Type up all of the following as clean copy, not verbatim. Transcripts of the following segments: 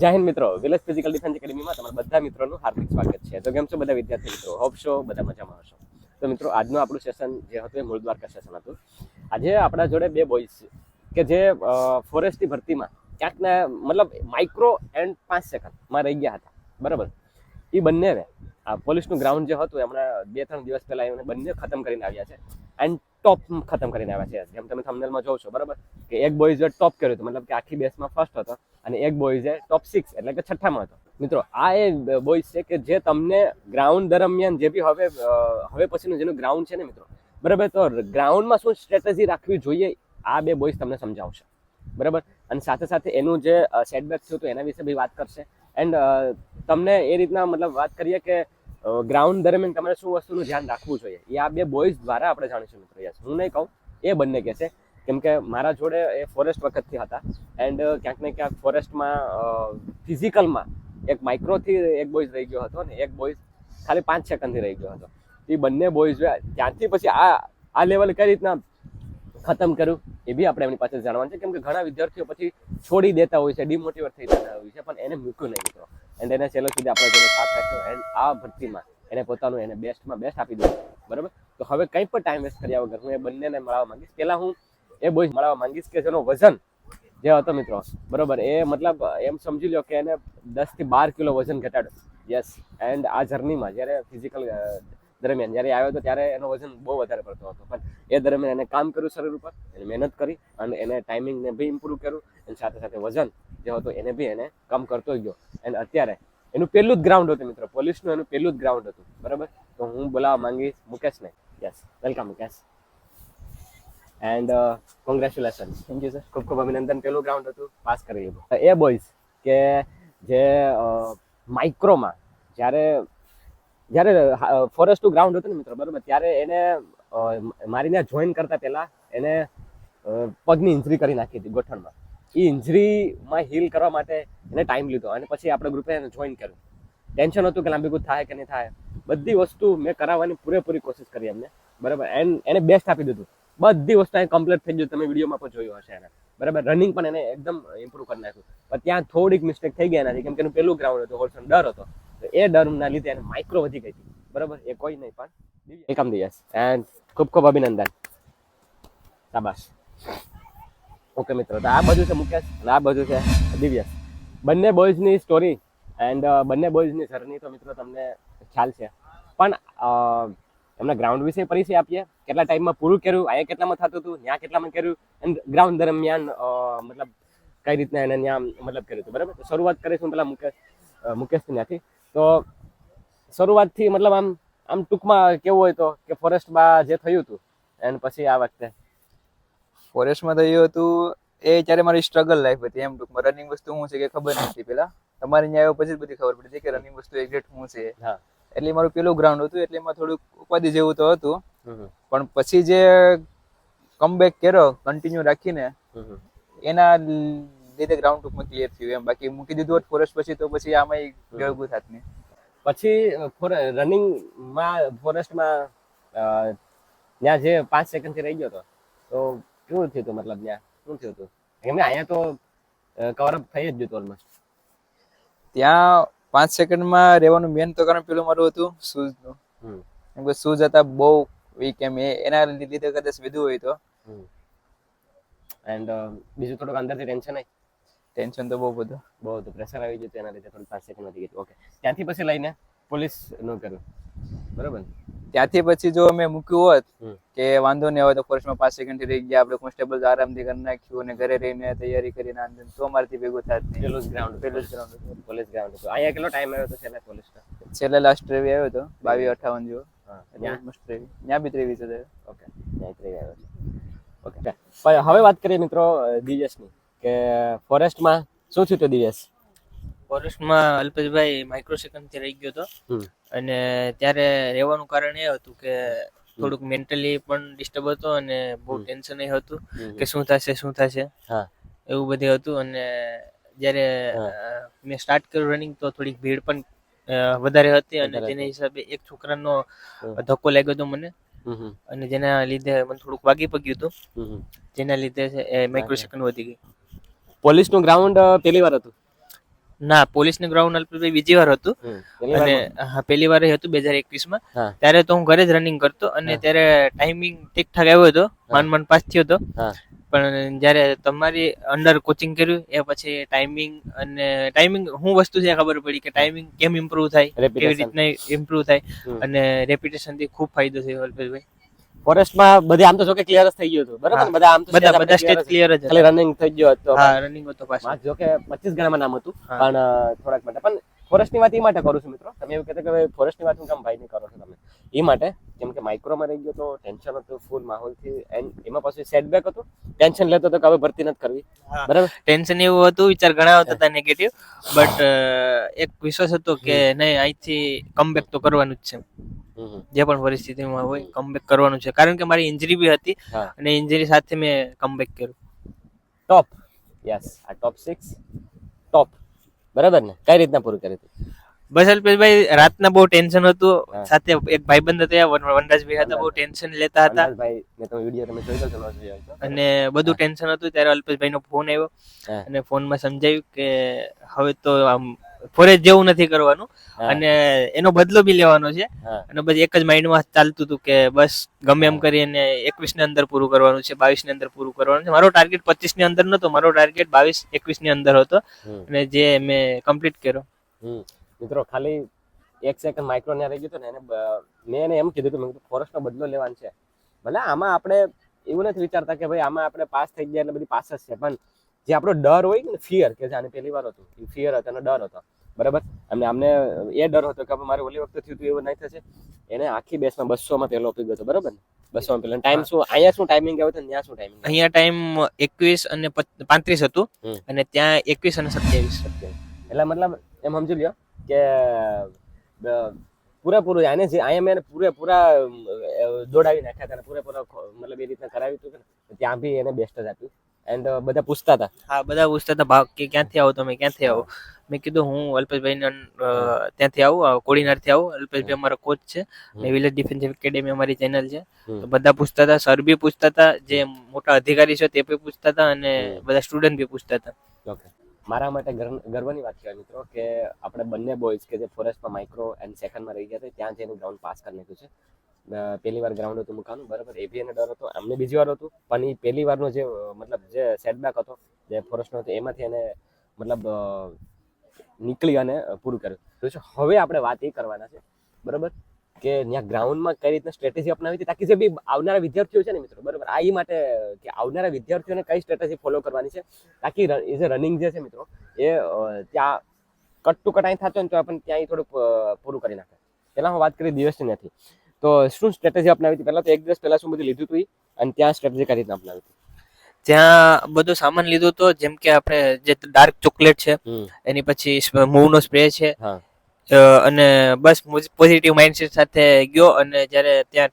જય હિન્દ મિત્રો, village physical defence એકેડમીમાં તમારા બધા મિત્રોનું હાર્દિક સ્વાગત છે. તો કેમ છો બધા વિદ્યાર્થી મિત્રો? હોપ છો બધા મજામાં હશો. તો મિત્રો આજનું આપણું સેશન જે હતું એ મૂળ દ્વારકા સેશન હતું. આજે આપણા જોડે બે બોયઝ કે જે ફોરેસ્ટની ભરતીમાં ક્યાંક ને મતલબ માઇક્રો એન્ડ 5 સેકન્ડમાં રહી ગયા હતા, બરાબર. એ બંને આ પોલીસનું ગ્રાઉન્ડ જે હતું હમણાં 2-3 દિવસ પહેલા એમને બંને ખતમ કરીને આવ્યા છે એન્ડ ટોપ ખતમ કરીને આવ્યા છે. જેમ તમે થંબનેલમાં જોવો છો, બરાબર, કે એક બોયઝે ટોપ કર્યું હતું, મતલબ કે આખી બેચમાં ફર્સ્ટ હતો, અને એક બોયઝે ટોપ 6 એટલે કે છઠ્ઠામાં હતો. મિત્રો આ એ બોયઝ છે કે જે તમને ગ્રાઉન્ડ દરમિયાન જે બી હવે પછીનું જેનું ગ્રાઉન્ડ છે ને મિત્રો, બરાબર, તો ગ્રાઉન્ડમાં શું સ્ટ્રેટેજી રાખવી જોઈએ આ બે બોયઝ તમને સમજાવશે, બરાબર. અને સાથે સાથે એનું જે સેટબેક થયું હતું એના વિશે બી વાત કરશે. એન્ડ તમને એ રીતના મતલબ વાત કરીએ કે ગ્રાઉન્ડ દરમિયાન તમારે શું વસ્તુનું ધ્યાન રાખવું જોઈએ એ આ બે બોયઝ દ્વારા આપણે જાણીશું મિત્રો. યસ, હું નહીં કહું, એ બંને કહે છે, કેમ કે મારા જોડે એ ફોરેસ્ટ વખતથી હતા એન્ડ ક્યાંક ને ક્યાંક ફોરેસ્ટમાં ફિઝિકલમાં એક માઇક્રોથી એક બોયઝ રહી ગયો હતો ને એક બોયઝ ખાલી 5 સેકન્ડથી રહી ગયો હતો. એ બંને બોયઝ ત્યાંથી પછી આ લેવલ કઈ રીતના ખતમ કર્યું એ બી આપણે એમની પાસે જાણવાનું છે, કેમ કે ઘણા વિદ્યાર્થીઓ પછી છોડી દેતા હોય છે, ડિમોટિવેટ થઈ જતા હોય છે, પણ એને મૂક્યું નહીં મિત્રો. એન્ડ એને છેલ્લે સુધી આપણા જોડે સાથ રાખ્યો એન્ડ આ ભરતીમાં એને પોતાનું એને બેસ્ટમાં બેસ્ટ આપી દીધું, બરાબર. તો હવે કંઈ પણ ટાઈમ વેસ્ટ કર્યા વગર હું એ બંનેને મળવા માંગીશ. પહેલાં હું એ બોયઝ મળવા માંગીશ કે જેનો વજન જે હતો મિત્રો, બરાબર, એ મતલબ એમ સમજી લો કે એને 10 થી 12 કિલો વજન ઘટાડ્યું. યસ, એન્ડ આ જર્નીમાં જ્યારે ફિઝિકલ દરમિયાન જ્યારે આવ્યો હતો ત્યારે એનો વજન બહુ વધારે પડતો હતો, પણ એ દરમિયાન એને કામ કર્યું શરીર ઉપર, એને મહેનત કરી અને એને ટાઈમિંગને બી ઇમ્પ્રૂવ કર્યું અને સાથે સાથે વજન જે હતો એને બી એને કમ કરતો ગયો. એન્ડ અત્યારે એનું પહેલું જ ગ્રાઉન્ડ હતું મિત્રો, પોલીસનું એનું પહેલું જ ગ્રાઉન્ડ હતું, બરાબર. તો હું બોલાવવા માંગીશ મુકેશને. Yes, welcome Mukesh and congratulation. Thank you sir, ખૂબ ખૂબ અભિનંદન. પહેલું ગ્રાઉન્ડ હતું, પાસ કરી લીધું. એ બોયઝ કે જે માઇક્રોમાં જ્યારે ફોરેસ્ટનું ગ્રાઉન્ડ હતું ને મિત્રો, બરાબર, ત્યારે એને મારીને જોઈન કરતા પહેલા એને પગની ઇન્જરી કરી નાખી હતી ગોઠણમાં. એ ઇન્જરીમાં હીલ કરવા માટે એને ટાઈમ લીધો અને પછી આપણે ગ્રુપે એને જોઈન કર્યું. ટેન્શન હતું કે લાંબી કૂદ થાય કે નહીં થાય, બધી વસ્તુ મેં કરાવવાની પૂરેપૂરી કોશિશ કરી એમને, બરાબર. એને બેસ્ટ આપી દીધું, બધી વસ્તુ અહીં કમ્પ્લીટ થઈ ગયું. તમે વિડીયોમાં પણ જોયું હશે એને, બરાબર. રનિંગ પણ એને એકદમ ઇમ્પ્રૂવ કરી નાખ્યું, પણ ત્યાં થોડીક મિસ્ટેક થઈ ગયા એનાથી, કેમ કે એનું પહેલું ગ્રાઉન્ડ હતું, હોલ્સન ડર હતો, તો એ ડરના લીધે એને માઇક્રો વધી ગઈ હતી, બરાબર. એ કોઈ નહીં પણ વેલકમ દિયસ એન્ડ ખૂબ ખૂબ અભિનંદન, શાબાશ. ઓકે મિત્રો, તો આ બધું છે મુકેશ અને આ બધું છે દિવ્યેશ. બંને બોયઝની સ્ટોરી એન્ડ બંને બોયઝની જર્ની તો મિત્રો તમને ખ્યાલ છે, પણ એમના ગ્રાઉન્ડ વિશે પરિચય આપીએ. કેટલા ટાઈમમાં પૂરું કર્યું, અહીંયા કેટલામાં થતું હતું, ત્યાં કેટલામાં કર્યું, એન્ડ ગ્રાઉન્ડ દરમિયાન મતલબ કઈ રીતના એને ત્યાં મતલબ કર્યું હતું, બરાબર. તો શરૂઆત કરીશું પેલા મુકેશથી ત્યાંથી. તો શરૂઆતથી મતલબ આમ ટૂંકમાં કેવું હોય તો કે ફોરેસ્ટમાં જે થયું હતું એન્ડ પછી આ વખતે ફોરેસ્ટમાં થયું હતું એ ત્યારે મારી સ્ટ્રગલ લાઈફ હતી. એમ ટૂંકમાં રનિંગ વસ્તુ શું છે કે ખબર નથી પેલા, તમારે ત્યાં આવ્યો પછી જ બધી ખબર પડી કે રનિંગ વસ્તુ એક્ઝેક્ટ શું છે. હા, એટલે મારું પેલું ગ્રાઉન્ડ હતું, એટલે એમાં થોડુંક ઉપાધિ જેવું તો હતું, પણ પછી જે કમબેક કર્યો કન્ટિન્યુ રાખીને એના લીધે ગ્રાઉન્ડ ટૂંકમાં ક્લિયર થયું એમ. બાકી મૂકી દીધું હોત ફોરેસ્ટ પછી તો પછી આમાં ભેગું થાત નહીં. પછી રનિંગમાં ફોરેસ્ટમાં ત્યાં જે 5 સેકન્ડથી રહી ગયો હતો, તો કેવું થયું હતું, મતલબ ત્યાં શું થયું હતું? એમને અહીંયા તો કવરઅપ થઈ જ ગયું ઓલમોસ્ટ. ત્યાં 5 સેકન્ડમાં રહેવાનું મેન તો કારણ પેલું મારું હતું શૂઝનું, કેમ કે શૂઝ હતા બહુ વીક એમ, એના લીધે કદાચ વધુ હોય તો. એન્ડ બીજું થોડુંક અંદરથી ટેન્શન તો બહુ બધું પ્રેશર આવી ગયું એના લીધે થોડું 5 સેકન્ડ વધી ગયું. ઓકે, ત્યાંથી પછી લઈને પોલીસનું કર્યું, બરાબર. ત્યાંથી પછી જો મેં મૂક્યું હોત કે વાંધો નહીં આવે તો ફોરેસ્ટમાં 5 સેકન્ડથી રહી ગયા, આપણે કોન્સ્ટેબલ આરામથી કરી નાખ્યું અને ઘરે રહીને તૈયારી કરીને તો અમારાથી ભેગું થાત નહીં. પેલું જ ગ્રાઉન્ડ પોલીસ ગ્રાઉન્ડ હતું. અહીંયા કેટલો ટાઈમ આવ્યો હતો છેલ્લે પોલીસનો? છેલ્લે લાસ્ટ રેવી આવ્યો હતો 22-58 જેવો. ત્યાં મસ્ત રેવી, ત્યાં બી 23 હતો. ઓકે, ત્યાં 23 આવ્યો છે. ઓકે, હવે વાત કરીએ મિત્રો દિવ્યેશની, કે ફોરેસ્ટમાં શું થયું હતું દિવ્યેશ? ફોરેસ્ટમાં અલ્પેશભાઈ માઇક્રો સેકન્ડથી રહી ગયો હતો, અને ત્યારે રહેવાનું કારણ એ હતું કે થોડુંક મેન્ટલી પણ ડિસ્ટર્બ હતો અને બહુ ટેન્શન એ હતું કે શું થશે એવું બધું હતું. અને જ્યારે મેં સ્ટાર્ટ કર્યું રનિંગ તો થોડીક ભીડ પણ વધારે હતી, અને તેના હિસાબે એક છોકરાનો ધક્કો લાગ્યો હતો મને, અને જેના લીધે મને થોડુંક વાગી પગ્યું હતું, જેના લીધે માઇક્રો સેકન્ડ વધી ગઈ. પોલીસનું ગ્રાઉન્ડ પહેલી વાર હતું? ના પોલીસનું ગ્રાઉન્ડ અલ્પેશભાઈ બીજી વાર હતું પહેલી અને વારમાં? હા પહેલી વાર હતું 2021 માં. હા. ત્યારે તો હું ઘરે જ રનિંગ કરતો અને હા. ત્યારે ટાઈમિંગ ઠીકઠાક આવ્યો હતો, માંડ પાસ થયો હતો. હા. પણ જ્યારે તમારી અંડર કોચિંગ કર્યું એ પછી ટાઈમિંગ શું વસ્તુ છે ખબર પડી કે ટાઈમિંગ કેમ ઇમ્પ્રુવ થાય, કેવી Repetition. રીતના ઇમ્પ્રુવ થાય હમ. અને રેપિટેશન થી ખૂબ ફાયદો થયો અલ્પેશભાઈ. ફોરેસ્ટમાં બધી આમ તો જો કે ક્લિયર જ થઈ ગયું હતું બરાબર ને? બધા આમ તો બધા સ્ટેજ ક્લિયર જ ખાલી હતા. રનિંગ થઈ ગયો હતો. હા રનિંગ હતો પાછો. માર્ક્સ જો કે 25 ગણામાં નામ હતું હા. પણ થોડાક માટે પણ ફોરેસ્ટની વાત એ માટે કરું છું મિત્રો, તમે એવું કહેતા કે ફોરેસ્ટની વાત હું કામ ભાઈ ની કરો છો તમે, એ માટે કેમ કે માઇક્રોમાં રહી ગયો તો ટેન્શન હતું ફૂલ માહોલથી, એન્ડ એમાં પાછું સેટબેક હતું, ટેન્શન લેતો તો કે હવે ભરતી નથી કરવી હા. બરાબર. ટેન્શન એવું હતું, વિચાર ઘણા આવતા હતા નેગેટિવ, બટ એક વિશ્વાસ હતો કે નહીં અહીંથી કમબેક તો કરવાનું જ છે. હમ. જે પણ પરિસ્થિતિમાં હોય કમબેક કરવાનું છે, કારણ કે મારી ઇન્જરી બી હતી હા. અને ઇન્જરી સાથે મેં કમબેક કર્યું. ટોપ યસ, આ ટોપ 6 ટોપ બરાબર ને? કઈ રીતના પૂરું કર્યું હતું? બસ અલ્પેશભાઈ રાતના બહુ ટેન્શન હતું, હા. સાથે એક ભાઈબંધ હતા વનરાજભાઈ હતા, બહુ ટેન્શન લેતા હતા ભાઈ ને તમે વિડિયો તમે જોઈ લો છો, ન જોયો હોય તો. અને બધું ટેન્શન હતું. ત્યારે અલ્પેશભાઈનો ફોન આવ્યો હા. અને ફોનમાં સમજાવ્યું કે હવે તો આમ ફોરેજ જેવું નથી કરવાનું હા. અને એનો બદલો બી લેવાનો છે. હા. અને બસ એક જ માઇન્ડમાં ચાલતું હતું કે બસ ગમે એમ કરીને 21 ની અંદર પૂરું કરવાનું છે, 22 ની અંદર પૂરું કરવાનું છે. મારો ટાર્ગેટ 25 ની અંદર નતો, મારો ટાર્ગેટ 22-21 ની અંદર હતો હમ. અને જે મેં કમ્પ્લીટ કર્યો. મિત્રો ખાલી 1 સેકન્ડ માઇક્રો ને રહી ગયો ને, મેં એને એમ કીધું કે મેં ફોરેસ્ટનો બદલો લેવાનો છે. ભલે આમાં આપણે એવું નથી વિચારતા કે ભાઈ આમાં આપણે પાસ થઈ ગયા એટલે બધી પાસ જ છે, પણ જે આપણો ડર હોય ને, ફિયર કે આને પહેલી વાર હતું, એ ફિયર હતો અને ડર હતો બરાબર. અને અમને એ ડર હતો કે મારે ઓલી વખતે થયું હતું એવું નહીં થશે. એને આખી બેસમાં 200 માં પહેલો આપી ગયો હતો બરાબર ને? 200 માં પહેલો ટાઈમ શું, અહીંયા શું ટાઈમિંગ આવ્યો હતો, ત્યાં શું ટાઈમિંગ? અહીંયા ટાઈમ 21 અને 35 હતું અને ત્યાં 21 અને 27. એટલે મતલબ એમ સમજી લ્યો કે પૂરેપૂરું આને જે અહીંયા મેં પૂરેપૂરા દોડાવી નાખ્યા હતા, પૂરેપૂરા મતલબ એ રીતના કરાવ્યું હતું કે ત્યાં બી એને બેસ્ટ જ આપ્યું. એન્ડ બધા પૂછતા હતા. હા બધા પૂછતા હતા ભાગ કે ક્યાંથી આવો તમે, ક્યાંથી આવો? મેં કીધું હું અલ્પેશભાઈ ત્યાંથી આવું, કોડીનારથી આવું. અલ્પેશભાઈ અમારા કોચ છે, વિલેજ ડિફેન્સ એકેડેમી અમારી ચેનલ છે. તો બધા પૂછતા હતા, સર બી પૂછતા હતા, જે મોટા અધિકારી છે તે બી પૂછતા હતા અને બધા સ્ટુડન્ટ બી પૂછતા હતા. ઓકે, મારા માટે ગર્વની વાત કહેવાય મિત્રો કે આપણે બંને બોયઝ કે જે ફોરેસ્ટમાં માઇક્રો એન્ડ સેકન્ડમાં રહી ગયા હતા, ત્યાં જઈને ગ્રાઉન્ડ પાસ કરી નાખ્યું છે. પહેલી વાર ગ્રાઉન્ડ હતું મુકાનું બરાબર, એ બી એને ડર હતો, અમને બીજી વાર હતું, પણ એ પહેલી વારનો જે મતલબ જે સેટબેક હતો જે ફોરેસ્ટનો હતો એમાંથી એને મતલબ નીકળી અને પૂરું કર્યું. હવે આપણે વાત એ કરવાના છે બરાબર કે ત્યાં ગ્રાઉન્ડમાં કઈ રીતના સ્ટ્રેટેજી અપનાવી હતી, તાકી જે બી આવનારા વિદ્યાર્થીઓ છે ને મિત્રો બરાબર, આ એ માટે કે આવનારા વિદ્યાર્થીઓને કઈ સ્ટ્રેટેજી ફોલો કરવાની છે, તાકી એ જે રનિંગ જે છે મિત્રો એ ત્યાં કટ ટુ કટ અહીં થતો હોય ને તો આપણને ત્યાં થોડુંક પૂરું કરી નાખે. પહેલાં હું વાત કરી દિવસની નથી, તો શું સ્ટ્રેટેજી અપનાવી હતી? પહેલાં તો 1 દિવસ પહેલાં શું બધું લીધું હતું અને ત્યાં સ્ટ્રેટેજી કઈ રીતના અપનાવી હતી? ત્યાં બધો સામાન લીધો હતો, જેમ કે આપણે જે ડાર્ક ચોકલેટ છે, એની પછી મૂવનો સ્પ્રે છે અને બસ પોઝિટિવ માઇન્ડસેટ સાથે ગયો. અને જ્યારે ત્યાં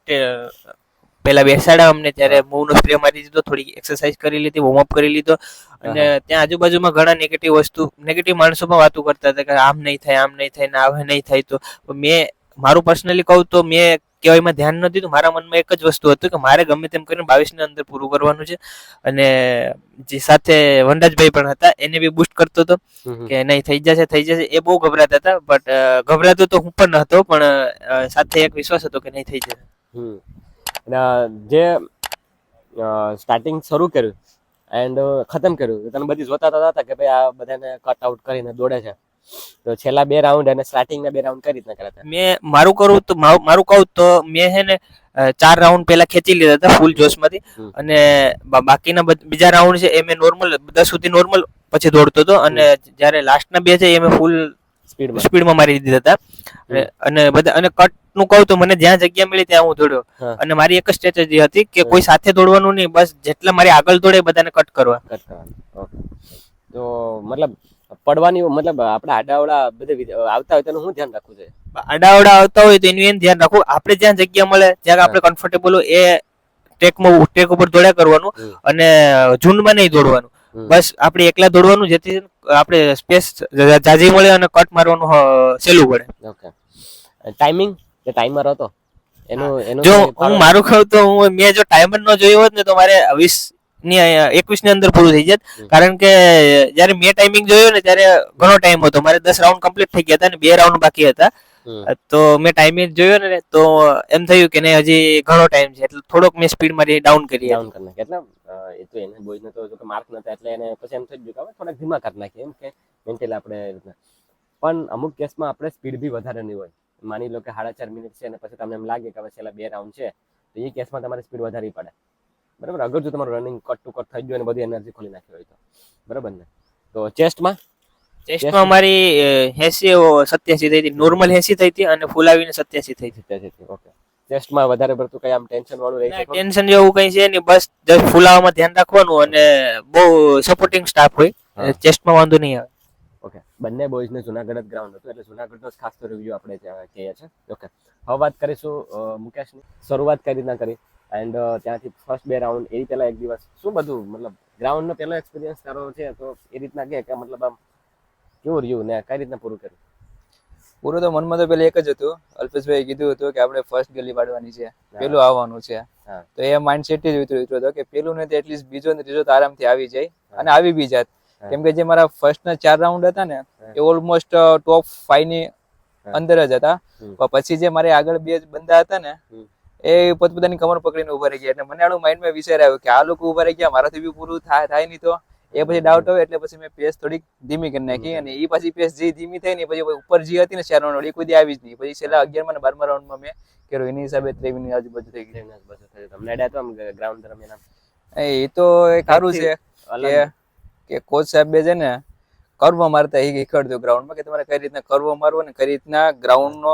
પહેલા બેસાડ્યા અમને ત્યારે મૂવનો સ્પ્રે મારી દીધો, થોડી એક્સરસાઇઝ કરી લીધી, વોર્મઅપ કરી લીધો. અને ત્યાં આજુબાજુમાં ઘણા નેગેટિવ માણસો પણ વાતો કરતા હતા કે આમ નહીં થાય, આમ નહીં થાય ને હવે નહીં થાય. તો મેં મારું પર્સનલી કહું તો મેં કહેવાયમાં ધ્યાન ન દીધું. મારા મનમાં એક જ વસ્તુ હતું કે મારે ગમે તેમ કરીને 22 ની અંદર પૂરું કરવાનું છે. અને જે સાથે વનરાજભાઈ પણ હતા એને બી બૂસ્ટ કરતો હતો કે નહીં થઈ જશે. એ બહુ ગભરાતા હતા, બટ ગભરાતો તો હું પણ ન હતો, પણ સાથે એક વિશ્વાસ હતો કે નહીં થઈ જશે. જે સ્ટાર્ટિંગ શરૂ કર્યું એન્ડ ખતમ કર્યું, તમે બધી જોતા હતા કે ભાઈ આ બધાને કટ આઉટ કરીને દોડે છે, તો છેલ્લા 2 રાઉન્ડ અને સ્ટાર્ટિંગના 2 રાઉન્ડ કઈ રીતના કર્યા હતા? મેં મારું કહું તો મેં છે ને 4 રાઉન્ડ પહેલા ખેંચી લીધા હતા ફૂલ જોશમાંથી, અને બાકીના બીજા રાઉન્ડ છે એ મેં નોર્મલ 10 સુધી નોર્મલ પછી દોડતો હતો, અને જ્યારે લાસ્ટના 2 છે એ મેં ફૂલ સ્પીડમાં મારી દીધા હતા. અને કટ નું કહું તો મને જ્યાં જગ્યા મળી ત્યાં હું દોડ્યો. અને મારી એક જ સ્ટ્રેટેજી હતી કે કોઈ સાથે દોડવાનું નહીં, બસ જેટલા મારી આગળ દોડે બધાને કટ કરવા. તો મતલબ પડવાની મતલબ આપણે આડાવડા બધે આવતા હોય તેનું શું ધ્યાન રાખવું જોઈએ? આડાવડા આવતા હોય તો એનું એમ ધ્યાન રાખવું, આપણે જ્યાં જગ્યા મળે, જ્યાં આપણે કમ્ફર્ટેબલ હોય એ ટ્રેક ઉપર દોડ્યા કરવાનું અને ઝુંડમાં નહીં દોડવાનું. બસ આપણે એકલા દોડવાનું, જેથી આપણે સ્પેસ જાજી મળે અને કટ મારવાનું સહેલું પડે. ઓકે, ટાઈમિંગ જે ટાઈમર હતો એનું જો હું મારું કહું તો મેં જો ટાઈમર ન જોયો હોત ને તો મારે 21 ની અંદર પૂરું થઈ જાત. કારણ કે જ્યારે મેં ટાઈમિંગ જોયો ને ત્યારે ઘણો ટાઈમ હતો, મારે 10 રાઉન્ડ કમ્પ્લીટ થઈ ગયા હતા અને 2 રાઉન્ડ બાકી હતા. તો મેં ટાઈમિંગ જોયો ને તો એમ થયું કે નહીં હજી ઘણો ટાઈમ છે, એટલે થોડોક મેં સ્પીડ મારી ડાઉન કરી. ડાઉન કરી નાખી એટલે એ તો એને બોયને તો જો કે માર્ક નતા એટલે એને પછી એમ થઈ ગયું કે હવે થોડાક ધીમા કરી નાખીએ એમ કે મેન્ટલી આપણે એ રીતના. પણ અમુક કેસમાં આપણે સ્પીડ બી વધારે નહીં હોય. માની લો કે 4.5 મિનિટ છે અને પછી તમને એમ લાગે કે હવે છેલ્લા 2 રાઉન્ડ છે, તો એ કેસમાં તમારે સ્પીડ વધારવી પડે. બરાબર, અગર જો તમારું રનિંગ કટ ટુ કટ થઈ ગયું અને બધી એનર્જી ખોલી નાખી હોય તો. બરાબર ને? તો ચેસ્ટમાં મારી 87 થઈ હતી, નોર્મલ 80 થઈ હતી અને ફૂલાવીને 87 થઈ હતી. ઓકે. ચેસ્ટમાં વધારે પડતું કઈ આમ ટેન્શન વાળું રહી શકે? ટેન્શન જેવું કઈ છે નહીં, બસ just ફૂલાવામાં ધ્યાન રાખવાનું અને બહુ સપોર્ટિંગ સ્ટાફ હોય, ચેસ્ટમાં વાંધો નહીં આવે. ઓકે. બંને બોયઝને જુનાગઢ જ ગ્રાઉન્ડ હતું એટલે જુનાગઢનો જ ખાસ તો રિવ્યુ આપણે કહીએ છીએ. ઓકે, હવે વાત કરીશું મુકેશની. શરૂઆત કઈ રીતના કરી એન્ડ ત્યાંથી ફર્સ્ટ 2 રાઉન્ડ એ પહેલા એક દિવસ શું બધું મતલબ ગ્રાઉન્ડનો પહેલો એક્સપિરિયન્સ તારો છે તો એ રીતના કે મતલબ આમ કેવું રહ્યું ને કઈ રીતના પૂરું કર્યું? પૂરું તો મનમાં તો પેલા એક જ હતું, અલ્પેશભાઈ કીધું હતું કે આપણે ફર્સ્ટ ગલી વાળવાની છે, પેલું આવવાનું છે. તો એ માઇન્ડસેટ જ ઉતર્યો હતો કે પેલું ને એટલીસ્ટ બીજો ને ત્રીજો તો આરામથી આવી જાય અને આવી બી જાત. કેમ કે જે મારા ફર્સ્ટ ના 4 રાઉન્ડ હતા ને એ ઓલમોસ્ટ ટોપ 5 ની અંદર જ હતા. પછી જે મારે આગળ 2 બંદા હતા ને એ પોતપોતાની કમર પકડીને ઉભા રહી ગયા, એટલે મને આનું માઇન્ડમાં વિચાર આવ્યો કે આ લોકો ઉભા રહી ગયા, મારાથી બી પૂરું થાય નહીં તો એ પછી ડાઉટ આવે. એટલે પછી મેં પેસ થોડીક ધીમી કરી નાખી અને એ પછી પેસ જે ધીમી થઈ ને પછી ઉપર જે હતી ને 4 રાઉન્ડ એ કોઈ દી આવી જ નહીં. પછી છેલ્લા 11 અને 12મા રાઉન્ડમાં મેં કર્યો, એની હિસાબે 23 ની આજુબાજુ થઈ ગઈ. તમને અડ્યા તો આમ ગ્રાઉન્ડ દરમિયાન? એ તો એક સારું છે કે કોચ સાહેબ છે ને કર્વ મારતા એ શીખવાડતું ગ્રાઉન્ડમાં કે તમારે કઈ રીતના કર્વ મારવો ને કઈ રીતના ગ્રાઉન્ડ નો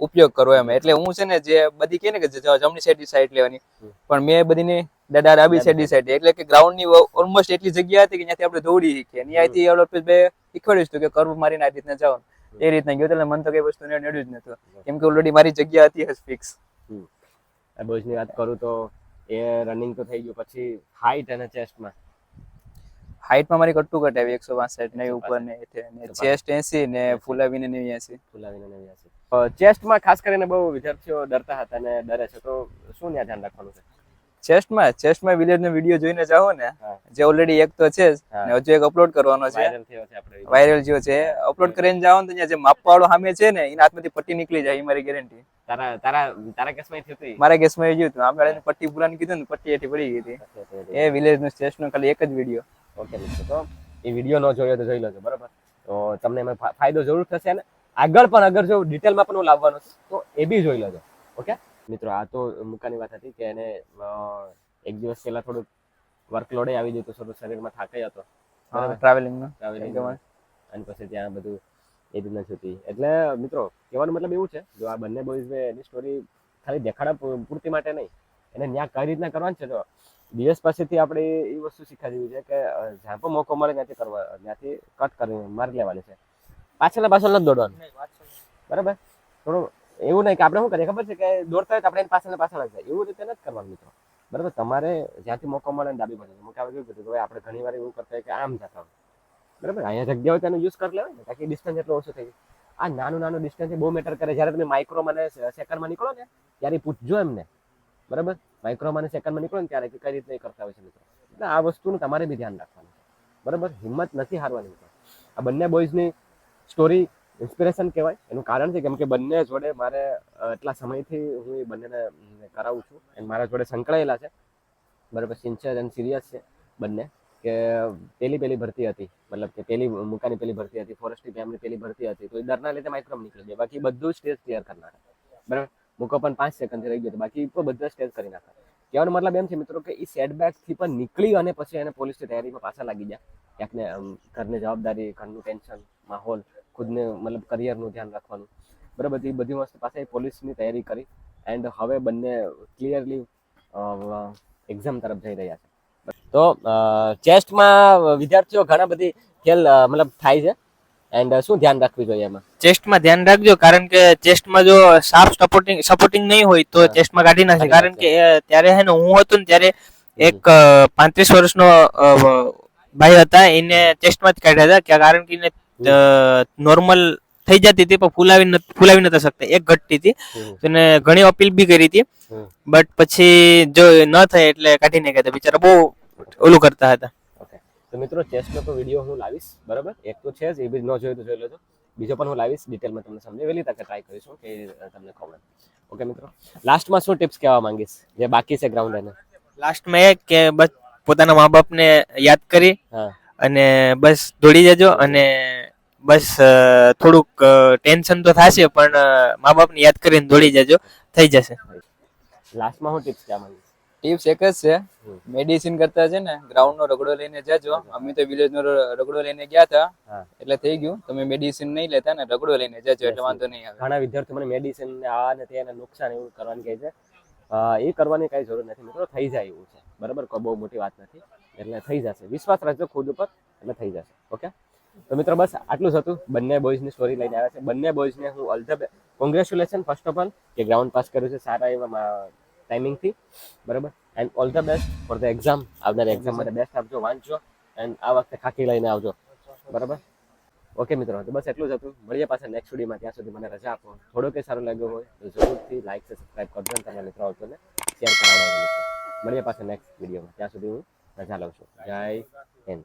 ઉપયોગ કરવો એમ. એટલે હું છે ને જે બધી કે ને કે જમણી સાઈડ લેવાની, પણ મેં બધીની ડાબી સાઈડ એટલે કે ગ્રાઉન્ડ ની ઓલમોસ્ટ એટલી જગ્યા હતી કે ત્યાંથી આપણે દોડી શીખીએ. ત્યાંથી શીખવાડ્યું હતું કે કર્વ મારીને આ રીતના જાઓ, એ રીતના ગયો. એટલે મને તો કઈ વસ્તુ નડ્યું જ નતું, કેમ કે ઓલરેડી મારી જગ્યા હતી ફિક્સ. બોયઝની વાત કરું તો એ રનિંગ તો થઈ ગયું, પછી હાઈટ અને ચેસ્ટમાં? હાઈટમાં મારી કટ્ટુ કટ આવી 162 ને ઉપર ને ચેસ્ટ 80 ને ફૂલાવીને 89. ચેસ્ટમાં ખાસ કરીને બહુ વિદ્યાર્થીઓ ડરતા હતા ને ડરે છે, તો શું ધ્યાન રાખવાનું છે? ચેસ્ટમાં વિલેજ નો વિડીયો જોઈને જાઓ ને, જે ઓલરેડી એક તો છે જ ને હજુ એક અપલોડ કરવાનો છે, વાયરલ જેવો છે, અપલોડ કરીને જાઓ ને ત્યાં જે માપવા વાળો સામે છે ને એના હાથમાંથી પટ્ટી નીકળી જાય, એ મારી ગેરંટી. તારા કેસમાં થયું હતું? મારા કેસમાં એ થયું. આપણે પટ્ટી પૂરાની કીધું ને પટ્ટી એથી પડી ગઈ હતી. એ વિલેજ નો ચેસ્ટ નો ખાલી એક જ વિડીયો. ઓકે મિત્રો, તો એ વિડીયો ન જોયો તો જોઈ લેજો, બરાબર? તો તમને એમાં ફાયદો જરૂર થશે ને આગળ પણ અગર જો ડિટેલમાં પણ લાવવાનું છે તો એ બી જોઈ લેજો. ઓકે મિત્રો, આ તો મુકાની વાત હતી કે એને એક દિવસ પહેલા થોડું વર્કલોડ આવી જતું, થોડું શરીરમાં થાકાઈ હતો ટ્રાવેલિંગ અને પછી ત્યાં બધું એ રીતના થતી. એટલે મિત્રો કહેવાનો મતલબ એવું છે, જો આ બંને બોયઝ એની સ્ટોરી ખાલી દેખાડા પૂરતી માટે નહીં, એને ત્યાં કઈ રીતના કરવાનું છે તો દિવસ પાસેથી આપણે એ વસ્તુ શીખવા જેવી છે કે જ્યાં પણ મોકો મળે ત્યાંથી કરવા, ત્યાંથી કટ કરી મારી લેવાની છે, પાછળ નથી દોડવાનું. બરાબર? થોડું એવું નહીં કે આપણે શું કરીએ ખબર છે કે દોડતા હોય તો આપણે પાછળ જ જાય, એવું રીતે નથી કરવાનું મિત્રો. બરાબર? તમારે જ્યાંથી મોકો મળે ને ડાબી બાજુ મોકા કેવું કીધું કે આપણે ઘણી વાર એવું કરતા હોય કે આમ જતા હોય. બરાબર? અહીંયા જગ્યા હોય તેનો યુઝ કરી લેવાય ને, તાકી ડિસ્ટન્સ એટલો ઓછો થઈ જાય. આ નાનું ડિસ્ટન્સ બહુ મેટર કરે. જ્યારે તમે માઇક્રોમાં અને સેકન્ડમાં નીકળો ને ત્યારે પૂછજો એમને. બરાબર? માઇક્રોમાં અને સેકન્ડમાં નીકળો ને ત્યારે કઈ રીતે કરતા હોય છે મિત્રો. એટલે આ વસ્તુનું તમારે બી ધ્યાન રાખવાનું છે. બરાબર? હિંમત નથી હારવાની મિત્રો. આ બંને બોયઝની સ્ટોરી ઇન્સ્પિરેશન કહેવાય. એનું કારણ છે કેમ કે બંને જોડે મારે એટલા સમયથી હું એ બંનેને કરાવું છું અને મારા જોડે સંકળાયેલા છે. બરાબર? સિન્સિયર એન્ડ સિરિયસ છે બંને. કે પેલી ભરતી હતી, મતલબ કે મુકાની પેલી ભરતી હતી, ફોરેસ્ટની ફેમની પેલી ભરતી હતી, તો એ ડરના લીધે માઇક્રોમ નીકળી ગયા, બાકી બધું સ્ટેજ ક્લિયર કરનાર. બરાબર? મુકો પણ 5 સેકન્ડથી રહી ગયો, બાકી તો બધા સ્ટેજ કરી નાખા. કહેવાનો મતલબ એમ છે મિત્રો કે એ સેટબેકથી પણ નીકળી અને પછી એને પોલીસની તૈયારીમાં પાછા લાગી ગયા. ક્યાંકને ઘરની જવાબદારી, ઘરનું ટેન્શન, માહોલ, ખુદને મતલબ કરિયરનું ધ્યાન રાખવાનું. બરાબર? એ બધી વસ્તુ પાસે પોલીસની તૈયારી કરી એન્ડ હવે બંને ક્લિયરલી એક્ઝામ તરફ જઈ રહ્યા છે. તો ચેસ્ટમાં વિદ્યાર્થીઓ ઘણા બધી ખેલ મતલબ થાય છે એન્ડ શું ધ્યાન રાખવું જોઈએ એમાં? ચેસ્ટમાં ધ્યાન રાખજો, કારણ કે ચેસ્ટમાં જો શાર્પ સપોર્ટિંગ નહીં હોય તો ચેસ્ટમાં કાઢી નાખે. કારણ કે ત્યારે હે ને હું હતો ને ત્યારે એક 35 વર્ષનો ભાઈ હતા, એને ચેસ્ટમાં જ કાઢ્યા હતા, કારણ કે એને નોર્મલ થઈ જતી હતી પણ ફૂલાવી નતા શકતા, એક ઘટતી હતી. એને ઘણી અપીલ બી કરી હતી, બટ પછી જો ન થાય એટલે કાઢી નાખ્યા હતા. બિચારા બહુ ઓલું કરતા હતા. ઓકે, તો મિત્રો ચેસનો તો વિડીયો હું લાવીશ, બરાબર? એક તો છે જ, એ બી ન જોયું તો જોઈ લેજો. બીજો પણ હું લાવીશ, ડિટેલમાં તમને સમજે વહેલી તકે ટ્રાય કરીશું કે તમને ખબર. ઓકે મિત્રો, લાસ્ટમાં શું ટિપ્સ કહેવા માંગીશ જે બાકી છે ગ્રાઉન્ડ એને? લાસ્ટમાં એ કે બસ પોતાના મા બાપને યાદ કરી હા, અને બસ દોડી જજો અને બસ થોડુંક ટેન્શન તો થશે પણ મા બાપને યાદ કરીને દોડી જજો, થઈ જશે. લાસ્ટમાં હું ટિપ્સ કહેવા માંગીશ? ટિપ્સ એક જ છે, મેડિસિન કરતા છે ને ગ્રાઉન્ડ નો રગડો લઈને જાજો. અમે તો વિલેજ નો રગડો લઈને ગયા હતા હા, એટલે થઈ ગયું. તમે મેડિસિન નહીં લેતા ને રગડો લઈને જાજો એટલે વાંધો નહીં આવે. ઘણા વિદ્યાર્થીઓ મને મેડિસિન આ ને તેને નુકસાન એવું કરવાની કહે છે. એ કરવાની કઈ જરૂર નથી મિત્રો, થઈ જાય એવું છે, બરાબર? કોઈ બહુ મોટી વાત નથી, એટલે થઈ જશે. વિશ્વાસ રાખજો ખુદ ઉપર, એટલે થઈ જશે. ઓકે, તો મિત્રો બસ આટલું જ હતું. બંને બોયઝની સ્ટોરી લઈને આવ્યા છે. બંને બોયઝને હું all the congratulation first of all કે ગ્રાઉન્ડ પાસ કર્યું છે સારા એવા ટાઈમિંગથી, બરાબર? And all the best for the exam. આવનારી એક્ઝામ માટે બેસ્ટ આપજો, વાંચજો એન્ડ આ વખતે ખાકી લઈને આવજો, બરાબર? ઓકે મિત્રો, તો બસ એટલું જ હતું. મળીએ પાછા નેક્સ્ટ વિડીયોમાં. ત્યાં સુધી મને રજા આપો. થોડો કંઈ સારું લાગ્યો હોય તો જરૂરથી લાઈક છે, સબસ્ક્રાઈબ કરજો અને તમારા મિત્રો આવતો ને શેર કરાવડાવજો. મળીએ પાછા નેક્સ્ટ વિડીયોમાં. ત્યાં સુધી હું રજા લઉં છું. જય હિન્દ.